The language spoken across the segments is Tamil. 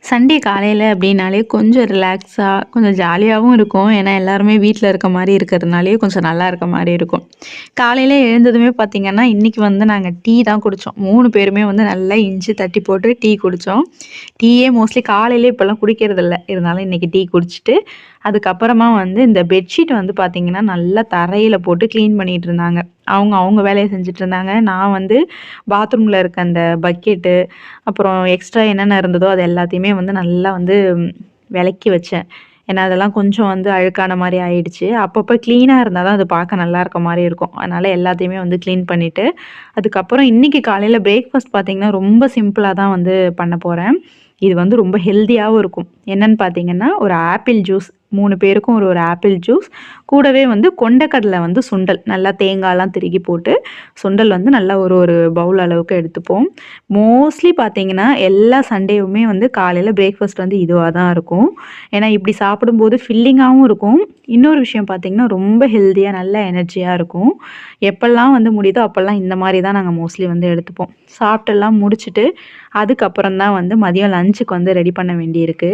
சண்டே காலையில அப்படின்னாலே கொஞ்சம் ரிலாக்ஸா, கொஞ்சம் ஜாலியாவும் இருக்கும். ஏன்னா, எல்லாருமே வீட்ல இருக்க மாரி இருக்கிறதுனாலயே கொஞ்சம் நல்லா இருக்க மாரி இருக்கும். காலையில எழுந்ததுமே பார்த்தீங்கன்னா, இன்னைக்கு வந்து நாங்க டீ தான் குடிச்சோம். 3 பேருமே வந்து நல்லா இஞ்சி தட்டி போட்டு டீ குடிச்சோம். டீயே மோஸ்ட்லி காலையில இப்பலாம் குடிக்கிறதில்ல. இருந்தாலும் இன்னைக்கு டீ குடிச்சுட்டு, அதுக்கப்புறமா வந்து இந்த பெட்ஷீட் வந்து பார்த்தீங்கன்னா, நல்லா தரையில போட்டு கிளீன் பண்ணிட்டு இருந்தாங்க. அவங்க அவங்க வேலைய செஞ்சுட்டு இருந்தாங்க. நான் வந்து பாத்ரூம்ல இருக்க அந்த பக்கெட்டு, அப்புறம் எக்ஸ்ட்ரா என்னென்ன இருந்ததோ அது எல்லாத்தையுமே வந்து நல்லா வந்து வெலக்கி வச்சேன். ஏன்னா, அதெல்லாம் கொஞ்சம் வந்து அழுக்கான மாரி ஆயிடுச்சு. அப்பப்போ கிளீனா இருந்தா தான் அது பார்க்க நல்லா இருக்க மாரி இருக்கும். அதனால எல்லாத்தையுமே வந்து கிளீன் பண்ணிட்டு, அதுக்கப்புறம் இன்னைக்கு காலையில பிரேக்ஃபாஸ்ட் பார்த்தீங்கன்னா, ரொம்ப சிம்பிளா தான் வந்து பண்ண போறேன். இது வந்து ரொம்ப ஹெல்தியாவும் இருக்கும். என்னன்னு பார்த்தீங்கன்னா, ஒரு ஆப்பிள் ஜூஸ் 3 பேருக்கும் ஒரு ஒரு ஆப்பிள் ஜூஸ், கூடவே வந்து கொண்டைக்கடல வந்து சுண்டல். நல்லா தேங்காய்லாம் திருகி போட்டு, சுண்டல் வந்து நல்லா ஒரு ஒரு பவுல் அளவுக்கு எடுத்துப்போம். மோஸ்ட்லி பார்த்தீங்கன்னா, எல்லா சண்டேவுமே வந்து காலையில பிரேக்ஃபாஸ்ட் வந்து இதுவா தான் இருக்கும். ஏன்னா, இப்படி சாப்பிடும்போது ஃபில்லிங்காவும் இருக்கும். இன்னொரு விஷயம் பார்த்தீங்கன்னா, ரொம்ப ஹெல்தியா நல்ல எனர்ஜியா இருக்கும். எப்பல்லாம் வந்து முடியுதோ அப்பல்லாம் இந்த மாரி தான் நாங்க மோஸ்ட்லி வந்து எடுத்துப்போம். சாப்பிட்டெல்லாம் முடிச்சுட்டு, அதுக்கப்புறம் தான் வந்து மதியம் லஞ்சுக்கு வந்து ரெடி பண்ண வேண்டியிருக்கு.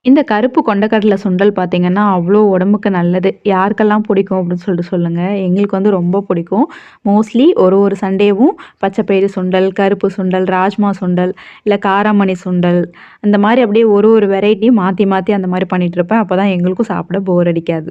இந்த கருப்பு கொண்டைக்கடல சுண்டல் பார்த்தீங்கன்னா, அவ்ளோ உடம்புக்கு நல்லது. யாருக்கெல்லாம் பிடிக்கும் அப்படின்னு சொல்லிட்டு சொல்லுங்க. எங்களுக்கு வந்து ரொம்ப பிடிக்கும். மோஸ்ட்லி ஒரு ஒரு சண்டேவும் பச்சை பயிறு சுண்டல், கருப்பு சுண்டல், ராஜ்மா சுண்டல், இல்ல காராமணி சுண்டல், அந்த மாரி அப்படியே ஒரு ஒரு வெரைட்டி மாத்தி மாத்தி அந்த மாரி பண்ணிட்டுருப்பேன். அப்பதான் எங்களுக்கும் சாப்பிட போர் அடிக்காது.